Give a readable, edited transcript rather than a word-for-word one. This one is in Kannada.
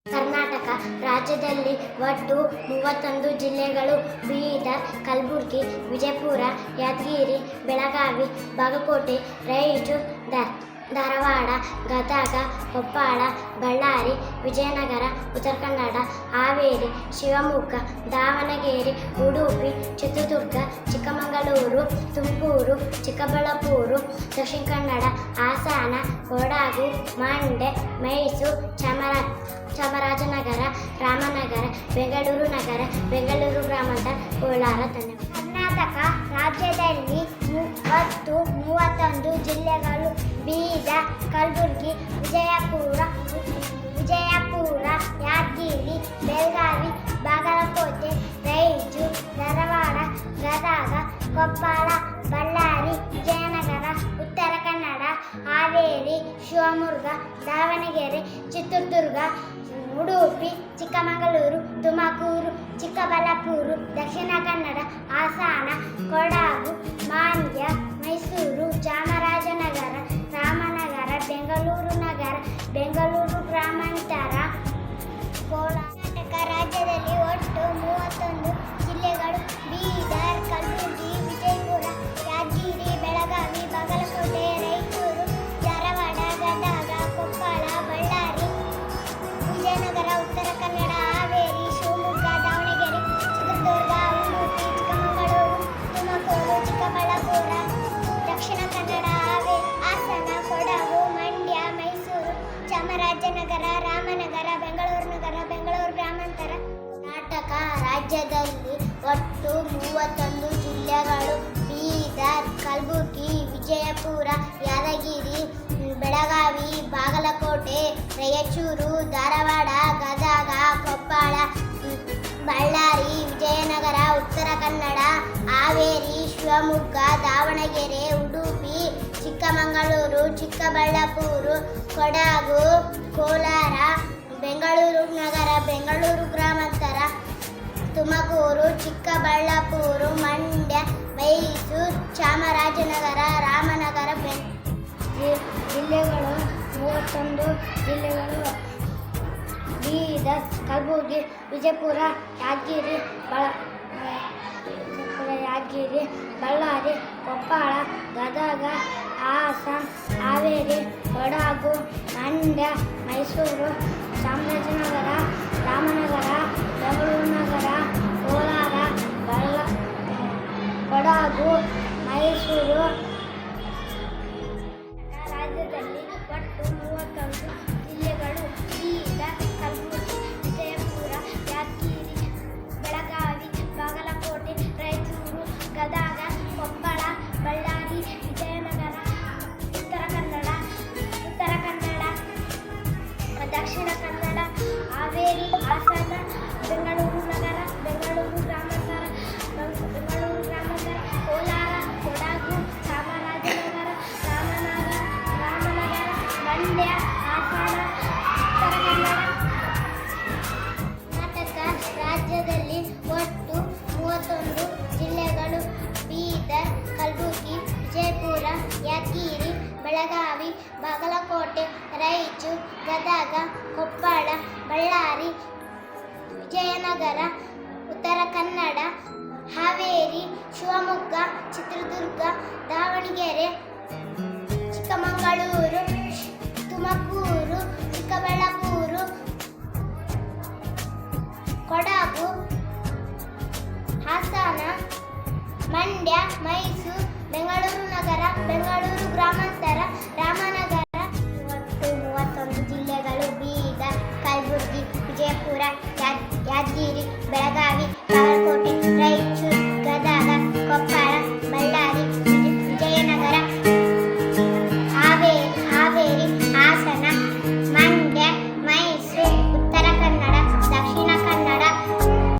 ಕರ್ನಾಟಕ ರಾಜ್ಯದಲ್ಲಿ ಒಟ್ಟು 31 ಜಿಲ್ಲೆಗಳು. ಬೀದರ್, ಕಲಬುರಗಿ, ವಿಜಯಪುರ, ಯಾದಗಿರಿ, ಬೆಳಗಾವಿ, ಬಾಗಲಕೋಟೆ, ರಾಯಚೂರು, ಧಾರವಾಡ, ಗದಗ, ಕೊಪ್ಪಳ, ಬಳ್ಳಾರಿ, ವಿಜಯನಗರ, ಉತ್ತರ ಕನ್ನಡ, ಹಾವೇರಿ, ಶಿವಮೊಗ್ಗ, ದಾವಣಗೆರೆ, ಉಡುಪಿ, ಚಿತ್ರದುರ್ಗ, ಚಿಕ್ಕಮಗಳೂರು, ತುಮಕೂರು, ಚಿಕ್ಕಬಳ್ಳಾಪುರ, ದಕ್ಷಿಣ ಕನ್ನಡ, ಹಾಸನ, ಕೊಡಗು, ಮಂಡ್ಯ, ಮೈಸೂರು, ಚಾಮರಾಜನಗರ, ರಾಮನಗರ, ಬೆಂಗಳೂರು ನಗರ, ಬೆಂಗಳೂರು ಗ್ರಾಮಾಂತರ, ಕೋಲಾರ. ಕರ್ನಾಟಕ ರಾಜ್ಯದಲ್ಲಿ 31 ಜಿಲ್ಲೆಗಳು. ಬೀದರ್, ಕಲಬುರಗಿ, ವಿಜಯಪುರ, ಯಾದಗಿರಿ, ಬೆಳಗಾವಿ, ಬಾಗಲಕೋಟೆ, ರಾಯಚೂರು, ಧಾರವಾಡ, ಗದಗ, ಕೊಪ್ಪಳ, ಬಳ್ಳಾರಿ, ವಿಜಯನಗರ, ಉತ್ತರ ಕನ್ನಡ, ಹಾವೇರಿ, ಶಿವಮೊಗ್ಗ, ದಾವಣಗೆರೆ, ಚಿತ್ರದುರ್ಗ, ಉಡುಪಿ, ಚಿಕ್ಕಮಗಳೂರು, ತುಮಕೂರು, ಚಿಕ್ಕಬಳ್ಳಾಪುರ, ದಕ್ಷಿಣ ಕನ್ನಡ, ಹಾಸನ, ಕೊಡಗು, ಮಂಡ್ಯ, ಮೈಸೂರು, ಚಾಮರಾಜನಗರ, ರಾಮನಗರ, ಬೆಂಗಳೂರು ನಗರ, ಬೆಂಗಳೂರು ಗ್ರಾಮಾಂತರ, ಕೋಲಾರ. ಕರ್ನಾಟಕ ರಾಜ್ಯದಲ್ಲಿ ಒಟ್ಟು 31 ಜಿಲ್ಲೆಗಳು. ಬೀದರ್, ಕಲಬುರಗಿ, ವಿಜಯಪುರ, ಯಾದಗಿರಿ, ಬೆಳಗಾವಿ, ಬಾಗಲಕೋಟೆ, ರಾಯಚೂರು, ಧಾರವಾಡ, ಗದಗ, ಕೊಪ್ಪಳ, ಬಳ್ಳಾರಿ, ವಿಜಯನಗರ, ಉತ್ತರ ಕನ್ನಡ, ಹಾವೇರಿ, ಶಿವಮೊಗ್ಗ, ದಾವಣಗೆರೆ, ಚಿತ್ರದುರ್ಗ, ಉಡುಪಿ, ಚಿಕ್ಕಮಗಳೂರು, ತುಮಕೂರು, ಚಿಕ್ಕಬಳ್ಳಾಪುರ, ದಕ್ಷಿಣ ಕನ್ನಡ, ಹಾಸನ, ಕೊಡಗು, ಮಂಡ್ಯ, ಮೈಸೂರು, ಚಾಮರಾಜನಗರ, ರಾಮನಗರ, ಬೆಂಗಳೂರು ನಗರ, ಬೆಂಗಳೂರು ಗ್ರಾಮಾಂತರ. ಕರ್ನಾಟಕ ರಾಜ್ಯದಲ್ಲಿ ಒಟ್ಟು 31 ಜಿಲ್ಲೆಗಳು. ಬೀದರ್, ಕಲಬುರಗಿ, ವಿಜಯಪುರ, ಯಾದಗಿರಿ, ಬೆಳಗಾವಿ, ಬಾಗಲಕೋಟೆ, ರಾಯಚೂರು, ಧಾರವಾಡ, ಗದಗ, ಕೊಪ್ಪಳ, ಬಳ್ಳಾರಿ, ವಿಜಯನಗರ, ಉತ್ತರ ಕನ್ನಡ, ಹಾವೇರಿ, ಶಿವಮೊಗ್ಗ, ದಾವಣಗೆರೆ, ಉಡುಪಿ, ಚಿಕ್ಕಮಗಳೂರು, ಚಿಕ್ಕಬಳ್ಳಾಪುರ, ಕೊಡಗು, ಕೋಲಾರ, ಬೆಂಗಳೂರು ನಗರ, ಬೆಂಗಳೂರು ಗ್ರಾಮಾಂತರ, ತುಮಕೂರು, ಚಿಕ್ಕಬಳ್ಳಾಪುರ, ಮಂಡ್ಯ, ಮೈಸೂರು, ಚಾಮರಾಜನಗರ, ರಾಮನಗರ. ಜಿಲ್ಲೆಗಳು 31 ಜಿಲ್ಲೆಗಳು. ಬೀದರ್, ಕಲಬುರಗಿ, ವಿಜಯಪುರ, ಯಾದಗಿರಿ, ಬಳ್ಳಾರಿ, ಕೊಪ್ಪಳ, ಗದಗ, ಹಾಸನ, ಹಾವೇರಿ, ಕೊಡಗು, ಮಂಡ್ಯ, ಮೈಸೂರು, ಚಾಮರಾಜನಗರ, ರಾಮನಗರ, ಬೆಂಗಳೂರು ನಗರ, ಕೋಲಾರ, ಕೊಡಗು, ಮೈಸೂರು. ರಾಜ್ಯದಲ್ಲಿ ಒಟ್ಟು 31 ಜಿಲ್ಲೆಗಳು. ಬೀದರ್, ಕಲಬುರಗಿ, ವಿಜಯಪುರ, ಯಾದಗಿರಿ, ಬೆಳಗಾವಿ, ಬಾಗಲಕೋಟೆ, ರಾಯಚೂರು, ಗದಗ, ಕೊಪ್ಪಳ, ಬಳ್ಳಾರಿ, ವಿಜಯನಗರ, ಉತ್ತರ ಕನ್ನಡ, ದಕ್ಷಿಣ ಕನ್ನಡ, ಹಾವೇರಿ, ಹಾಸನ, ಬೆಂಗಳೂರು ನಗರ, ಬೆಂಗಳೂರು ಗ್ರಾಮಾಂತರ, ಕೋಲಾರ, ಕೊಡಗು, ಚಾಮರಾಜನಗರ, ರಾಮನಗರ, ಮಂಡ್ಯ, ಹಾಸನ, ಉತ್ತರ ಕನ್ನಡ. ಕರ್ನಾಟಕ ರಾಜ್ಯದಲ್ಲಿ ಒಟ್ಟು 31 ಜಿಲ್ಲೆಗಳು. ಬೀದರ್, ಕಲಬುರಗಿ, ವಿಜಯಪುರ, ಯಾದಗಿರಿ, ಬೆಳಗಾವಿ, ಬಾಗಲಕೋಟೆ, ರಾಯಚೂರು, ಗದಗ, ಕೊಪ್ಪಳ, ಬಳ್ಳಾರಿ, ವಿಜಯನಗರ, ಉತ್ತರ ಕನ್ನಡ, ಹಾವೇರಿ, ಶಿವಮೊಗ್ಗ, ಚಿತ್ರದುರ್ಗ, ದಾವಣಗೆರೆ, ಚಿಕ್ಕಮಗಳೂರು, ತುಮಕೂರು, ಚಿಕ್ಕಬಳ್ಳಾಪುರ, ಕೊಡಗು, ಹಾಸನ, ಮಂಡ್ಯ, ಮೈಸೂರು, ಬೆಂಗಳೂರು ನಗರ, ಬೆಂಗಳೂರು ಗ್ರಾಮಾಂತರ, ರಾಮನಗರ. ಒಟ್ಟು 31 ಜಿಲ್ಲೆಗಳು. ಬೀದರ್, ಕಲಬುರಗಿ, ವಿಜಯಪುರ, ಯಾದಗಿರಿ, ಬೆಳಗಾವಿ,